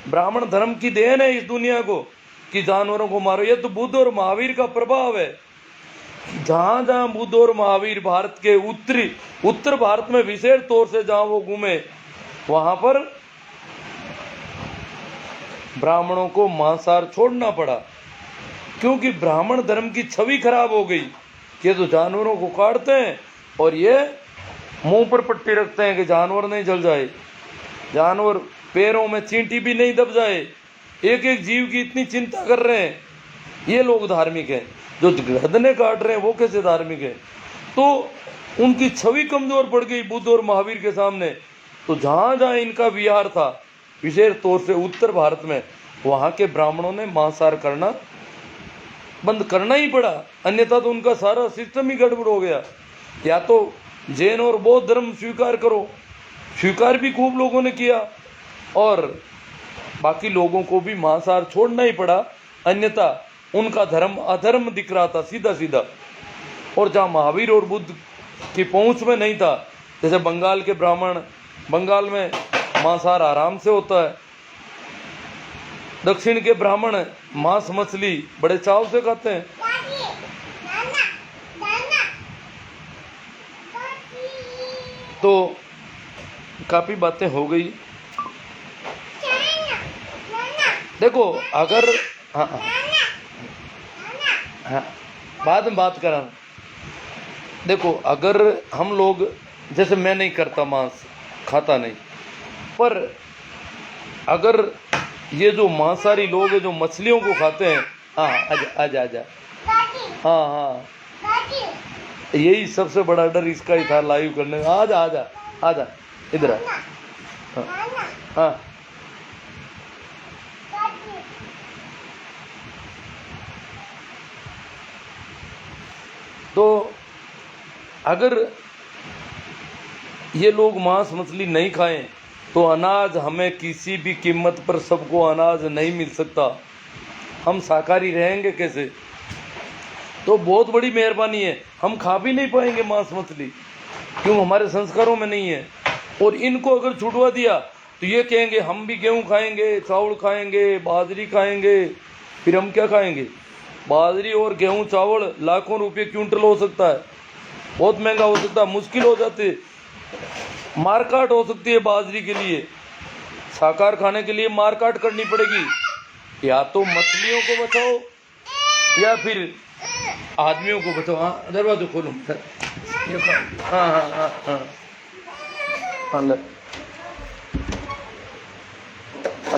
ब्राह्मण धर्म की देन है इस दुनिया को कि जानवरों को मारो। ये तो बुद्ध और महावीर का प्रभाव है। जहां जहां बुद्ध और महावीर भारत के उत्तर भारत में विशेष तौर से जहां वो घूमे वहां पर ब्राह्मणों को मांसाहार छोड़ना पड़ा, क्योंकि ब्राह्मण धर्म की छवि खराब हो गई। ये तो जानवरों को काटते हैं और ये मुंह पर पट्टी रखते हैं कि जानवर नहीं जल जाए, जानवर पैरों में चींटी भी नहीं दब जाए, एक एक जीव की इतनी चिंता कर रहे हैं। ये लोग धार्मिक हैं। जो गर्दनें काट रहे हैं वो कैसे धार्मिक है। तो उनकी छवि कमजोर पड़ गई बुद्ध और महावीर के सामने। तो जहां जहां इनका विहार था, विशेष तौर से उत्तर भारत में, वहां के ब्राह्मणों ने मांसाहार करना बंद करना ही पड़ा, अन्यथा तो उनका सारा सिस्टम ही गड़बड़ हो गया। या तो जैन और बौद्ध धर्म स्वीकार करो, स्वीकार भी खूब लोगों ने किया, और बाकी लोगों को भी मांसाहार छोड़ना ही पड़ा, अन्यथा उनका धर्म अधर्म दिख रहा था सीधा सीधा। और जहाँ महावीर और बुद्ध की पहुंच में नहीं था। जैसे बंगाल के ब्राह्मण, बंगाल में मांसाहार आराम से होता है, दक्षिण के ब्राह्मण मांस मछली बड़े चाव से खाते हैं। तो काफी बातें हो गई। देखो अगर हाँ हाँ बाद में बात करा। देखो अगर हम लोग, जैसे मैं नहीं करता मांस, खाता नहीं, पर अगर ये जो मांसाहारी लोग हैं जो मछलियों को खाते हैं, हाँ आजा आजा आजा, हाँ हाँ यही सबसे बड़ा डर इसका ही था लाइव करने का। आजा आजा आजा इधर आ। हाँ, हाँ तो अगर ये लोग मांस मछली नहीं खाएं तो अनाज हमें किसी भी कीमत पर सबको अनाज नहीं मिल सकता। हम शाकाहारी रहेंगे कैसे? तो बहुत बड़ी मेहरबानी है, हम खा भी नहीं पाएंगे मांस मछली, क्यों? हमारे संस्कारों में नहीं है। और इनको अगर छुड़वा दिया तो ये कहेंगे हम भी गेहूं खाएंगे, चावल खाएंगे, बाजरी खाएंगे, फिर हम क्या खाएंगे? बाजरी और गेहूं चावल लाखों रुपए क्विंटल हो सकता है, बहुत महंगा हो सकता है, मुश्किल हो जाती है, मारकाट हो सकती है बाजरी के लिए। शाकाहार खाने के लिए मारकाट करनी पड़ेगी, या तो मछलियों को बचाओ या फिर आदमियों को बचाओ। हाँ दरवाजा खोलो, हाँ हाँ हाँ हाँ हाँ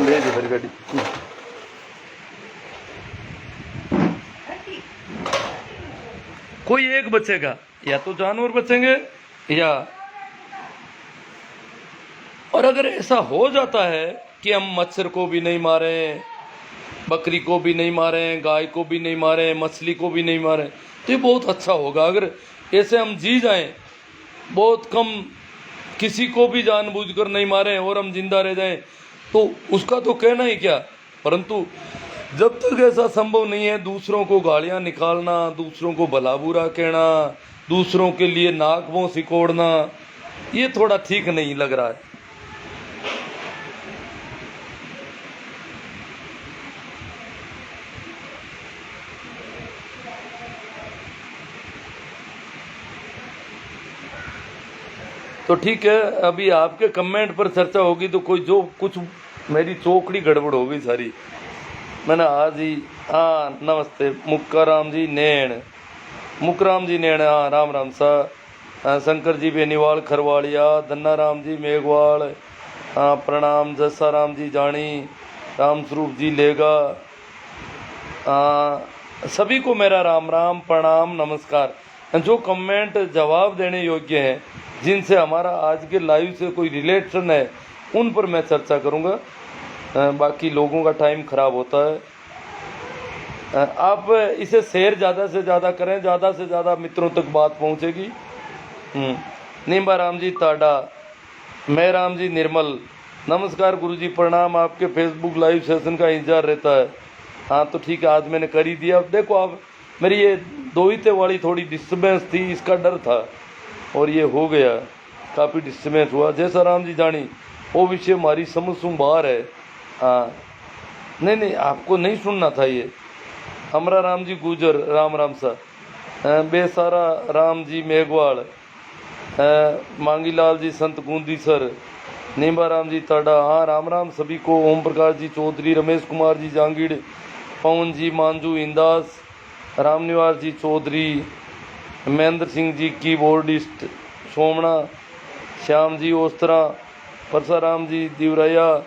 ले फिर गाड़ी। कोई एक बचेगा, या तो जानवर बचेंगे या, और अगर ऐसा हो जाता है कि हम मच्छर को भी नहीं मारें, बकरी को भी नहीं मारें, गाय को भी नहीं मारें, मछली को भी नहीं मारें, तो ये बहुत अच्छा होगा। अगर ऐसे हम जी जाएं, बहुत कम, किसी को भी जानबूझकर नहीं मारें और हम जिंदा रह जाएं, तो उसका तो कहना ही क्या। परंतु जब तक ऐसा संभव नहीं है, दूसरों को गालियां निकालना, दूसरों को भला बुरा कहना, दूसरों के लिए नाक मुंह सिकोड़ना, ये थोड़ा ठीक नहीं लग रहा है। तो ठीक है, अभी आपके कमेंट पर चर्चा होगी तो कोई जो कुछ मेरी चौकड़ी गड़बड़ हो गई सारी। मैंने आज ही, हाँ नमस्ते मुक्काराम जी नैण, मुकराम जी नैण, हाँ राम राम सा, शंकर जी बेनीवाल खरवाड़िया, धन्ना राम जी मेघवाल, हाँ प्रणाम, जसा राम जी जानी, राम स्वरूप जी लेगा, सभी को मेरा राम राम प्रणाम नमस्कार। जो कमेंट जवाब देने योग्य हैं, जिनसे हमारा आज के लाइव से कोई रिलेशन है, उन पर मैं चर्चा करूंगा, बाकी लोगों का टाइम खराब होता है। आप इसे शेयर ज़्यादा से ज़्यादा करें, ज़्यादा से ज़्यादा मित्रों तक बात पहुंचेगी। नींबा राम जी ताडा, मैं राम जी निर्मल, नमस्कार गुरुजी प्रणाम, आपके फेसबुक लाइव सेशन का इंतजार रहता है। हाँ तो ठीक है, आज मैंने कर ही दिया। देखो आप, मेरी ये दोहिते वाली थोड़ी डिस्टर्बेंस थी, इसका डर था और ये हो गया, काफ़ी डिस्टर्बेंस हुआ। जैसा राम जी जानी वो विषय हमारी समझ सुन बाहर है। हाँ नहीं नहीं, आपको नहीं सुनना था ये। हमारा राम जी गुजर, राम राम सा, बेसारा राम जी मेघवाल, मांगीलाल जी संत गूंदी सर, नींबा राम जी ताडा, हाँ राम राम सभी को। ओम प्रकाश जी चौधरी, रमेश कुमार जी जांगीड़, पवन जी मांझू इंदास, रामनिवास जी चौधरी, महेंद्र सिंह जी कीबोर्डिस्ट, सोमना, श्याम जी ओस्तरा, परसाराम जी दिवराया,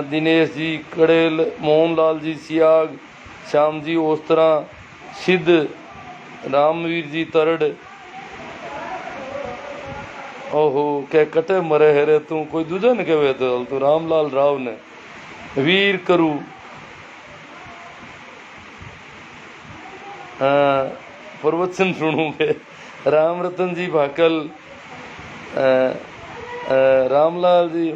दिनेश जी कड़ेल, मोहनलाल जी सियाग, श्याम जी ओस्तरा, सिद्ध, रामवीर जी तरड़। ओहो क्या कटे मरे हेरे तू, कोई दूजा ने कहे तो रामलाल राव ने, वीर करू, प्रवचन सुनूंगे, राम रतन जी भाकल, रामलाल जी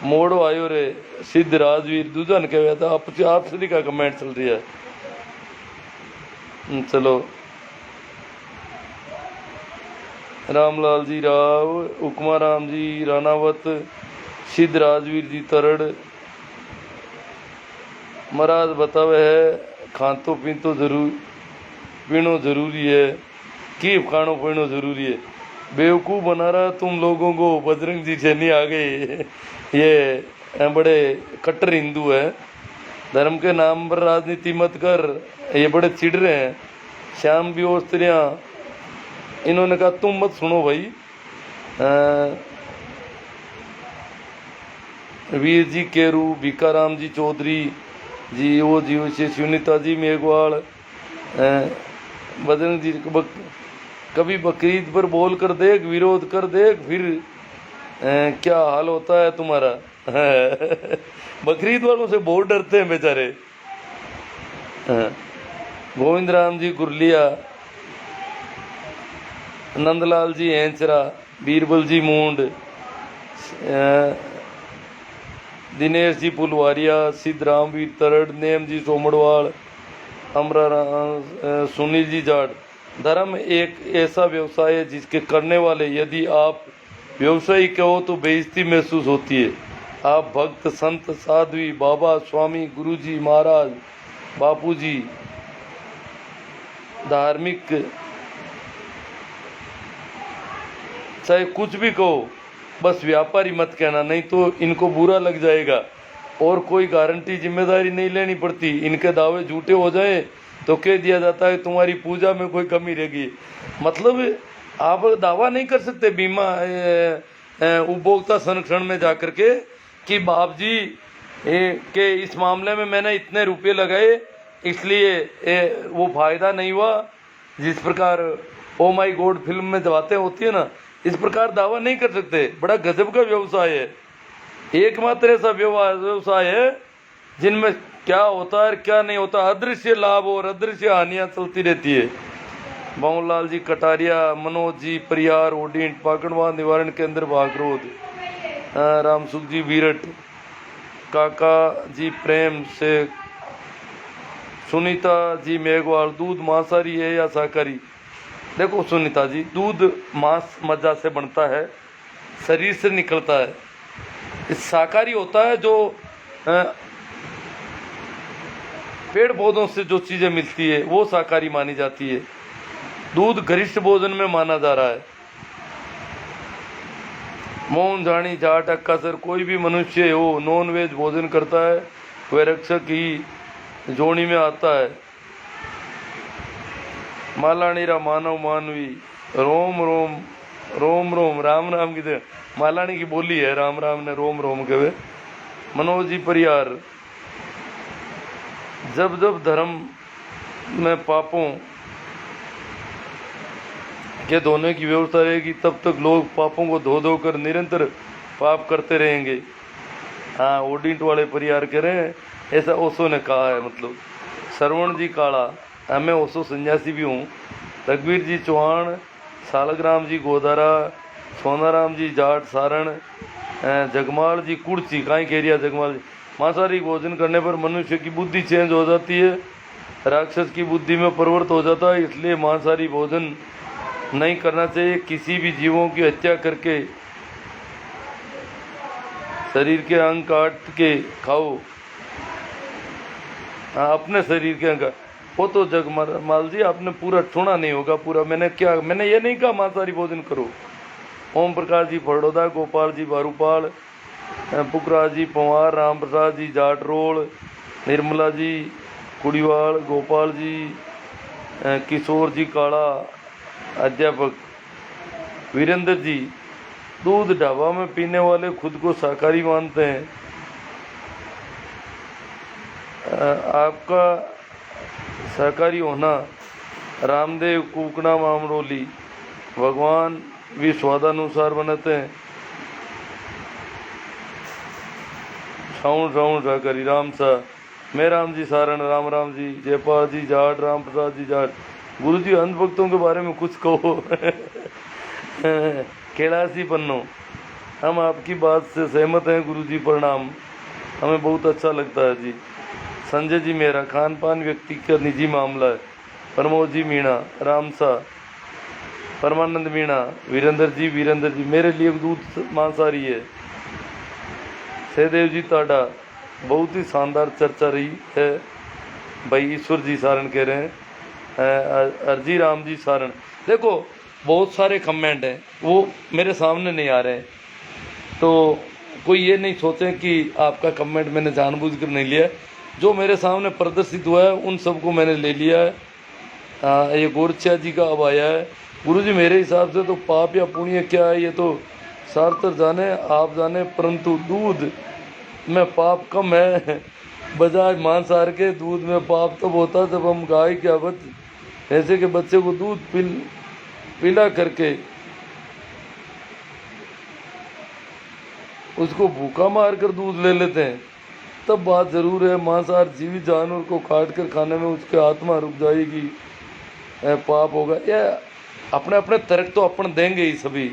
मोड़ो आयो रे, सिद्ध राजवीर दूजा ने कहे था। आप सभी का कमेंट चल रही है। चलो रामलाल जी राव, उकमा राम जी रानावत, सिद्ध राजवीर जी तरड़। महाराज बतावे है खातो पीतो जरूर पीनो जरूरी है, कि खानो पीनो जरूरी है। बेवकूफ़ बना रहा तुम लोगों को। बजरंग जी सैनी आ गए, ये बड़े कट्टर हिंदू है, धर्म के नाम पर राजनीति मत कर, ये बड़े चिढ़ रहे हैं। श्याम भी और स्त्रियाँ, इन्होंने कहा तुम मत सुनो भाई। वीर जी केरू, भीकाराम जी चौधरी जी, वो जी से सुनीता जी मेघवाल, बजरंग जी कभी बकरीद पर बोल कर देख, विरोध कर देख, फिर क्या हाल होता है तुम्हारा। बकरीद वालों से बहुत डरते हैं बेचारे। गोविंद राम जी गुरलिया, नंदलाल जी एंचरा, बीरबल जी मूंड, दिनेश जी पुलवारिया, सिद्ध रामवीर तरड़, नेम जी सोमड़वाल, अमरा सुनील जी जाट। धर्म एक ऐसा व्यवसाय है जिसके करने वाले यदि आप व्यवसायी कहो तो बेइज्जती महसूस होती है। आप भक्त, संत, साध्वी, बाबा, स्वामी, गुरुजी, महाराज, बापूजी, धार्मिक, चाहे कुछ भी कहो, बस व्यापारी मत कहना, नहीं तो इनको बुरा लग जाएगा और कोई गारंटी जिम्मेदारी नहीं लेनी पड़ती। इनके दावे झूठे हो जाए तो कह दिया जाता है तुम्हारी पूजा में कोई कमी रहेगी। मतलब आप दावा नहीं कर सकते बीमा उपभोक्ता संरक्षण में जाकर के कि बाप जी के इस मामले में मैंने इतने रुपए लगाए इसलिए वो फायदा नहीं हुआ। जिस प्रकार ओ माई गॉड फिल्म में बातें होती है ना, इस प्रकार दावा नहीं कर सकते। बड़ा गजब का व्यवसाय है, एकमात्र ऐसा व्यवसाय है जिनमें क्या होता है क्या नहीं होता, अदृश्य लाभ और अदृश्य हानियां चलती रहती है। बाबूलाल जी कटारिया, मनोज जी परियार ओडिंट, पाकड़वा निवारण केंद्र भागरोद, रामसुख जी बीरट, काका जी प्रेम से, सुनीता जी मेघवाल। दूध मांसाहारी है या शाकाहारी? देखो सुनीता जी, दूध मांस मज्जा से बनता है, शरीर से निकलता है। इस शाकाहारी होता है जो पेड़ पौधों से जो चीजें मिलती है वो शाकाहारी मानी जाती है। दूध गरिष्ठ भोजन में माना जा रहा है। मौन झाणी जाट अक्का सर, कोई भी मनुष्य हो नॉन वेज भोजन करता है वह रक्षक ही जोड़ी में आता है। मालानीरा मानव मानवी, रोम रोम रोम रोम राम राम की दे मालानी की बोली है, राम राम ने रोम रोम कहे। मनोज जी परियार, जब जब धर्म में पापों के धोने की व्यवस्था रहेगी तब तक लोग पापों को धो धो कर निरंतर पाप करते रहेंगे। हाँ, ओडिंट वाले परियार कह रहे हैं, ऐसा ओशो ने कहा है। मतलब श्रवण जी काला, मैं ओशो सन्यासी भी हूँ। रघुवीर जी चौहान, सालग्राम जी गोदारा, सोनाराम जी जाट सारण, जगमाल जी कुर्ची, काई केरिया जगमाल जी। मांसाहारी भोजन करने पर मनुष्य की बुद्धि चेंज हो जाती है, राक्षस की बुद्धि में परिवर्तन हो जाता है, इसलिए मांसाहारी भोजन नहीं करना चाहिए। किसी भी जीवों की हत्या करके शरीर के अंग काट के खाओ, अपने शरीर के अंग, वो तो जगमाल जी आपने पूरा सुना नहीं होगा पूरा। मैंने ये नहीं कहा मांसाहारी भोजन करो। ओम प्रकाश जी फड़ोदा, गोपाल जी बारूपाल, पुखराज जी पंवार, राम प्रसाद जी जाट रोल, निर्मला जी कुड़ीवाल, गोपाल जी, किशोर जी काला अध्यापक, वीरेंद्र जी। दूध ढाबा में पीने वाले खुद को शाकाहारी मानते हैं। आपका शाकाहारी होना रामदेव कुकड़ा मामरोली, भगवान भी स्वादानुसार बनाते हैं। साउंड शाकाहारी, राम सा, मैं राम जी सारण, राम राम जी, जयपाल जी जाट, राम प्रसाद जी जाट। गुरु जी अंध भक्तों के बारे में कुछ कहो। कैलाशी पन्नो, हम आपकी बात से सहमत हैं गुरु जी, प्रणाम, हमें बहुत अच्छा लगता है जी। संजय जी मेरा, खान पान व्यक्ति का निजी मामला है। प्रमोद जी मीणा, रामसा, परमानंद मीणा, वीरेंद्र जी मेरे लिए दूध मांसाहारी है। सहदेव जी ताड़ा, बहुत ही शानदार चर्चा रही है भाई। ईश्वर जी सारण कह रहे हैं, अर्जी राम जी सारण। देखो बहुत सारे कमेंट हैं, वो मेरे सामने नहीं आ रहे हैं, तो कोई ये नहीं सोचे कि आपका कमेंट मैंने जानबूझकर नहीं लिया। जो मेरे सामने प्रदर्शित हुआ है उन सबको मैंने ले लिया है। ये गोरछिया जी का अब आया है। गुरु जी मेरे हिसाब से तो पाप या पुण्य क्या है ये तो शास्त्र जाने आप जाने, परंतु दूध में पाप कम है बजाय मांसाहार के। दूध में पाप तब होता जब हम गाय के ऐसे के बच्चे को दूध पिला करके उसको भूखा मार कर दूध ले लेते हैं, तब बात ज़रूर है। मांसाहार जीवित जानवर को काट कर खाने में उसकी आत्मा रुक जाएगी, पाप होगा। यह अपने अपने तर्क तो अपन देंगे ही सभी।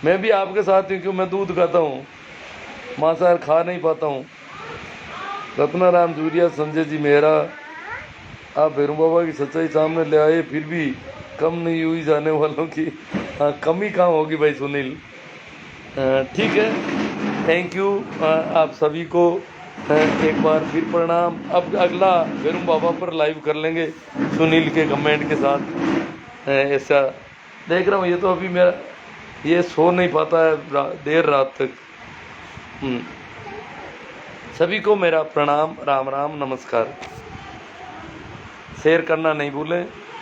मैं भी आपके साथ हूँ क्यों, मैं दूध खाता हूँ, मांसाहार खा नहीं पाता हूँ। रत्नाराम जूरिया, संजय जी मेहरा, आप भैरू बाबा की सच्चाई सामने ले आए, फिर भी कम नहीं हुई जाने वालों की। हाँ, कमी कहाँ होगी भाई सुनील। ठीक है, थैंक यू आप सभी को एक बार फिर प्रणाम। अब अगला भैरू बाबा पर लाइव कर लेंगे सुनील के कमेंट के साथ। ऐसा देख रहा हूँ, ये तो अभी मेरा ये सो नहीं पाता है देर रात तक। सभी को मेरा प्रणाम, राम राम, नमस्कार। शेयर करना नहीं भूलें।